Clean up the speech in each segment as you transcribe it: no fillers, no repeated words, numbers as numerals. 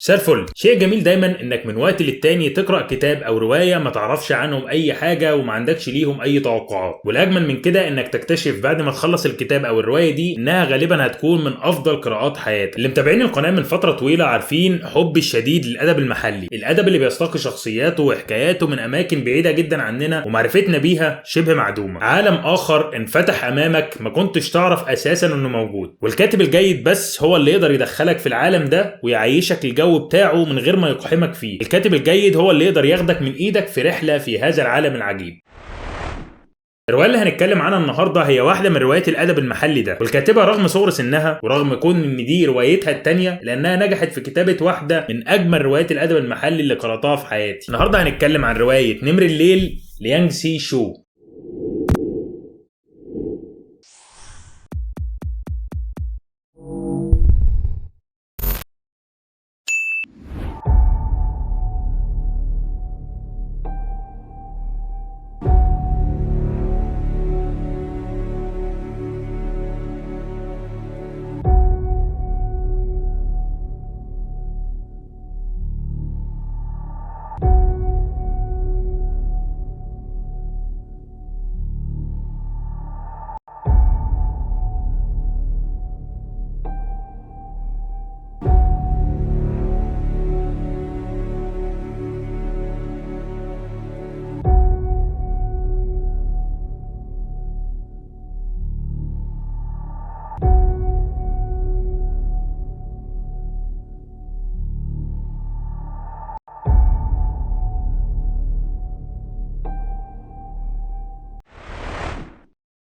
مساء الفل. شيء جميل دايما انك من وقت للتاني تقرأ كتاب او رواية ما تعرفش عنهم اي حاجة وما عندكش ليهم اي توقعات، والاجمل من كده انك تكتشف بعد ما تخلص الكتاب او الرواية دي انها غالبا هتكون من افضل قراءات حياتك. اللي متابعين القناة من فترة طويلة عارفين حبي الشديد للادب المحلي، الادب اللي بيستقي شخصياته وحكاياته من اماكن بعيدة جدا عننا ومعرفتنا بيها شبه معدومة. عالم اخر انفتح امامك ما كنتش تعرف اساسا انه موجود، والكاتب الجيد بس هو اللي يقدر يدخلك في العالم ده ويعيشك الجو بتاعه من غير ما يقحمك فيه. الكاتب الجيد هو اللي يقدر ياخدك من ايدك في رحلة في هذا العالم العجيب. الرواية اللي هنتكلم عنها النهاردة هي واحدة من روايات الأدب المحلي ده، والكاتبة رغم صغر سنها ورغم كون إن دي روايتها التانية لأنها نجحت في كتابة واحدة من أجمل روايات الأدب المحلي اللي قرأتها في حياتي. النهاردة هنتكلم عن رواية نمر الليل ليانج سي شو.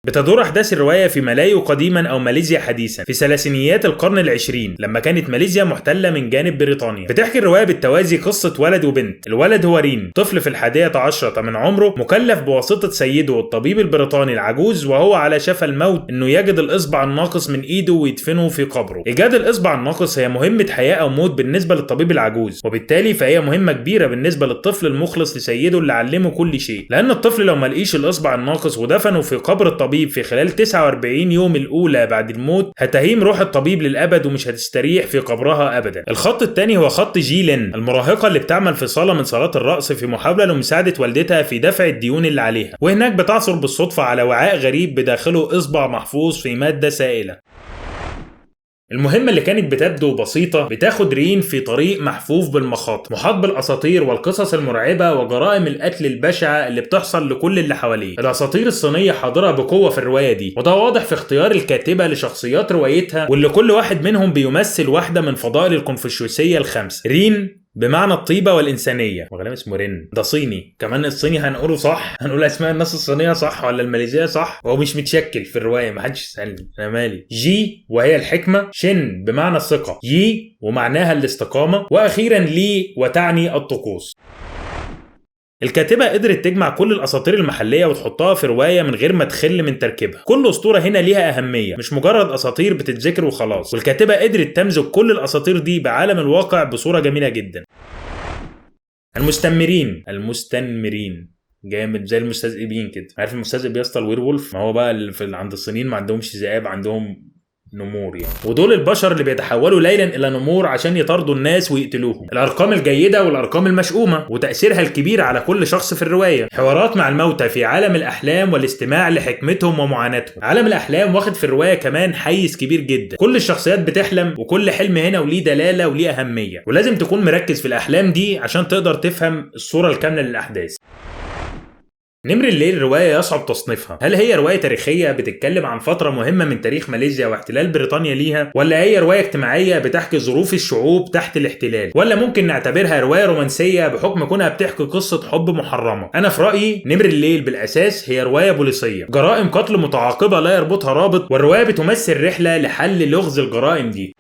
بتدور أحداث الرواية في مالايو قديما أو ماليزيا حديثا في ثلاثينيات القرن العشرين لما كانت ماليزيا محتلة من جانب بريطانيا. بتحكي الرواية بالتوازي قصة ولد وبنت. الولد هو رين، طفل في 11 من عمره، مكلف بواسطة سيده الطبيب البريطاني العجوز وهو على شفا الموت إنه يجد الإصبع الناقص من إيده ويدفنه في قبره. إيجاد الإصبع الناقص هي مهمة حياة أو موت بالنسبة للطبيب العجوز، وبالتالي فهي مهمة كبيرة بالنسبة للطفل المخلص لسيده اللي علمه كل شيء، لأن الطفل لو ملقيش الإصبع الناقص ودفنه في قبر الطبيب في خلال 49 يوم الأولى بعد الموت هتهيم روح الطبيب للأبد ومش هتستريح في قبرها أبدا. الخط الثاني هو خط جيلين، المراهقة اللي بتعمل في صالة من صالات الرقص في محاولة لمساعدة والدتها في دفع الديون اللي عليها، وهناك بتعثر بالصدفة على وعاء غريب بداخله إصبع محفوظ في مادة سائلة. المهمة اللي كانت بتبدو بسيطة بتاخد رين في طريق محفوف بالمخاطر، محاط بالأساطير والقصص المرعبة وجرائم القتل البشعة اللي بتحصل لكل اللي حواليه. الأساطير الصينية حاضرة بقوة في الرواية دي، وده واضح في اختيار الكاتبة لشخصيات روايتها، واللي كل واحد منهم بيمثل واحدة من فضائل الكونفوشيوسية الخمسة. رين بمعنى الطيبة والإنسانية، وغالبا اسمه رين، ده صيني كمان. الصيني هنقوله صح، هنقول أسماء الناس الصينية صح ولا الماليزية صح، هو مش متشكل في الرواية، محدش يسألني أنا مالي. جي وهي الحكمة، شن بمعنى الثقة، يي ومعناها الاستقامة، وأخيرا لي وتعني الطقوس. الكاتبة قدرت تجمع كل الأساطير المحلية وتحطها في رواية من غير ما تخل من تركيبها. كل أسطورة هنا ليها أهمية، مش مجرد أساطير بتتذكر وخلاص، والكاتبة قدرت تمزج كل الأساطير دي بعالم الواقع بصورة جميلة جدا. المستنمرين جامد زي المستذئبين كده. عارف المستذئب يسطا الويرولف؟ ما هو بقى عند الصينيين ما عندهمش ذئاب، عندهم نمور يعني، ودول البشر اللي بيتحولوا ليلا الى نمور عشان يطاردوا الناس ويقتلوهم. الارقام الجيده والارقام المشؤومه وتاثيرها الكبير على كل شخص في الروايه. حوارات مع الموتى في عالم الاحلام والاستماع لحكمتهم ومعاناتهم. عالم الاحلام واخد في الروايه كمان حيز كبير جدا، كل الشخصيات بتحلم وكل حلم هنا وليه دلاله وليه اهميه، ولازم تكون مركز في الاحلام دي عشان تقدر تفهم الصوره الكامله للاحداث. نمر الليل رواية يصعب تصنيفها. هل هي رواية تاريخية بتتكلم عن فترة مهمة من تاريخ ماليزيا واحتلال بريطانيا ليها، ولا هي رواية اجتماعية بتحكي ظروف الشعوب تحت الاحتلال، ولا ممكن نعتبرها رواية رومانسية بحكم كونها بتحكي قصة حب محرمة؟ أنا في رأيي نمر الليل بالأساس هي رواية بوليسية، جرائم قتل متعاقبة لا يربطها رابط، والرواية بتمثل رحلة لحل لغز الجرائم دي.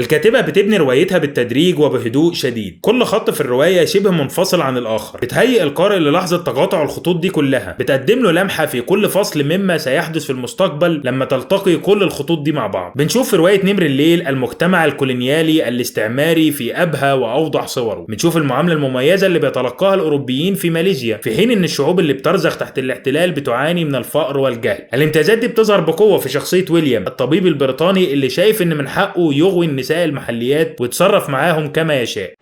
الكاتبة بتبني روايتها بالتدريج وبهدوء شديد، كل خط في الرواية شبه منفصل عن الآخر، بتهيئ القارئ للحظة تقاطع الخطوط دي كلها، بتقدم له لمحة في كل فصل مما سيحدث في المستقبل لما تلتقي كل الخطوط دي مع بعض. بنشوف في رواية نمر الليل المجتمع الكولونيالي الاستعماري في أبهى وأوضح صوره، بنشوف المعاملة المميزة اللي بيتلقاها الأوروبيين في ماليزيا، في حين إن الشعوب اللي بترزخ تحت الاحتلال بتعاني من الفقر والجهل. الامتيازات دي بتظهر بقوة في شخصية ويليام، الطبيب البريطاني اللي شايف إن من حقه يغوي النساء نساء المحليات ويتصرف معاهم كما يشاء.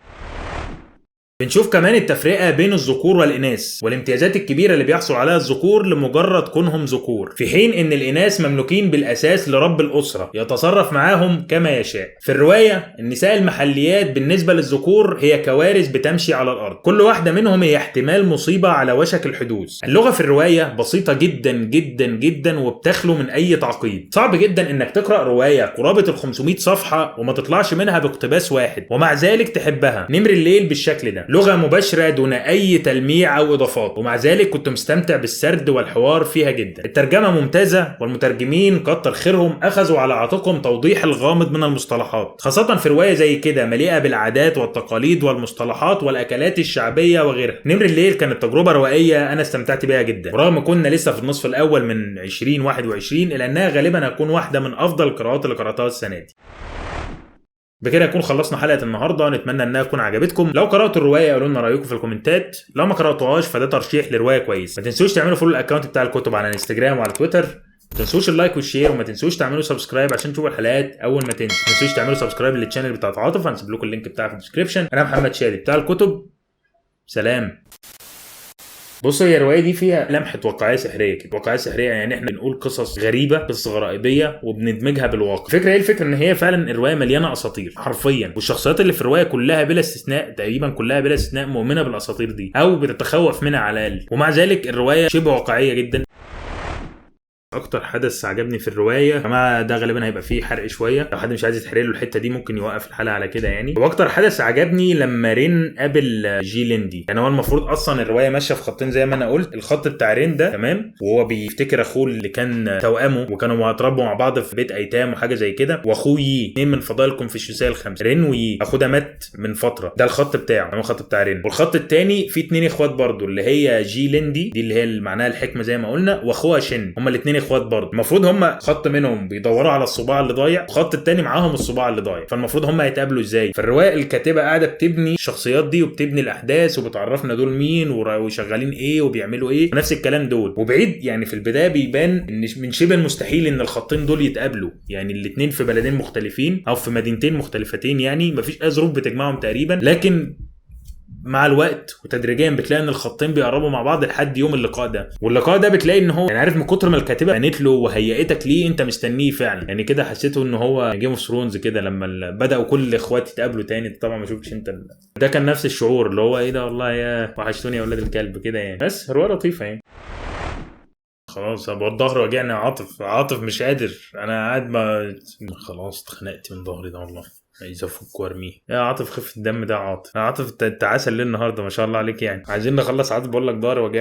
بنشوف كمان التفرقة بين الذكور والإناث والامتيازات الكبيرة اللي بيحصل عليها الذكور لمجرد كونهم ذكور، في حين إن الإناث مملوكين بالأساس لرب الأسرة يتصرف معاهم كما يشاء. في الرواية النساء المحليات بالنسبة للذكور هي كوارث بتمشي على الأرض، كل واحدة منهم هي احتمال مصيبة على وشك الحدوث. اللغة في الرواية بسيطة جدا جدا جدا وبتخلو من أي تعقيد. صعب جدا إنك تقرأ رواية قرابة 500 صفحة وما تطلعش منها باقتباس واحد ومع ذلك تحبها. نمر الليل بالشكل ده، لغة مباشرة دون أي تلميع أو إضافات، ومع ذلك كنت مستمتع بالسرد والحوار فيها جدا. الترجمة ممتازة والمترجمين كتر خيرهم أخذوا على عاتقهم توضيح الغامض من المصطلحات، خاصة في رواية زي كده مليئة بالعادات والتقاليد والمصطلحات والأكلات الشعبية وغيرها. نمر الليل كانت تجربة روائية أنا استمتعت بيها جدا، ورغم كنا لسه في النصف الأول من 2021 إلا أنها غالبا هتكون واحدة من أفضل القراءات اللي قرأتها السنة دي. بكده نكون خلصنا حلقة النهاردة، نتمنى انها تكون عجبتكم. لو قرأتوا الرواية قولوا لنا رأيكم في الكومنتات، لو ما قرأتوهاش فده ترشيح لرواية كويس. ما تنسوش تعملوا فولو الاكونت بتاع الكتب على الانستجرام وعلى تويتر، ما تنسوش اللايك والشير، وما تنسوش تعملوا سبسكرايب عشان تشوفوا الحلقات اول ما تنزل. ما تنسوش تعملوا سبسكرايب للشانل بتاعت عاطف، هنسيب لكم اللينك بتاعه في الديسكربشن. انا محمد شادي بتاع الكتب، سلام. بص، هي الروايه دي فيها لمحه واقعيه سحريه كده. واقعيه سحريه يعني احنا بنقول قصص غريبه، قصص غرائبيه وبندمجها بالواقع. الفكره ايه؟ الفكره ان هي فعلا الروايه مليانه اساطير حرفيا، والشخصيات اللي في الروايه كلها بلا استثناء، تقريبا كلها بلا استثناء، مؤمنه بالاساطير دي او بتتخوف منها على الاقل، ومع ذلك الروايه شبه واقعيه جدا. اكتر حدث عجبني في الروايه كما ده غالبا هيبقى فيه حرق شويه، لو حد مش عايز يتحرق له الحته دي ممكن يوقف الحلقه على كده يعني. واكتر حدث عجبني لما رين قابل جي ليندي. يعني هو المفروض اصلا الروايه ماشيه في خطين زي ما انا قلت، الخط بتاع رين ده تمام وهو بيفتكر اخوه اللي كان توامه وكانوا اتربوا مع بعض في بيت ايتام وحاجه زي كده، واخوه يي، اثنين من فضائل الكونفوشيوسيه الخمسه. رين ويي اخوه ده مات من فتره، ده الخط بتاعه، هو الخط بتاع رين. والخط الثاني فيه اثنين اخوات برضو، اللي هي جي ليندي دي اللي هي معناها الحكمه زي ما قلنا، واخوها شن، هما الاثنين اخوات برضو. المفروض هم خط منهم بيدوروا على الصباع اللي ضايع، وخط التاني معاهم الصباع اللي ضايع، فالمفروض هم هيتقابلوا ازاي؟ فالروايه الكاتبه قاعده بتبني الشخصيات دي وبتبني الاحداث وبتعرفنا دول مين وشغالين ايه وبيعملوا ايه ونفس الكلام دول. وبعيد يعني في البدايه بيبان ان من شبه المستحيل ان الخطين دول يتقابلوا، يعني الاثنين في بلدين مختلفين او في مدينتين مختلفتين، يعني مفيش اي ظروف بتجمعهم تقريبا، لكن مع الوقت وتدريجيا بتلاقي ان الخطين بيقربوا مع بعض لحد يوم اللقاء ده. واللقاء ده بتلاقي ان هو يعني عارف من كتر ما الكاتبه بنت له وهيئتك ليه انت مستنيه فعلا، يعني كده حسيته ان هو جيم اوف ثرونز كده لما بداوا كل الاخوات يتقابلوا تاني. طبعا ما شفتش انت ده كان نفس الشعور اللي هو ايه ده والله يا وحشتوني يا اولاد الكلب كده يعني. بس روايه لطيفه يعني. خلاص ابو الظهر وجعني. عاطف مش قادر، انا قاعد ما خلاص اتخنقت من ظهري ده والله، عايز افك وارميه. يا عاطف خف الدم ده. عاطف انت عسل ليه النهارده؟ ما شاء الله عليك يعني. عايزين نخلص. عاطف بقول لك ظهري وجعني.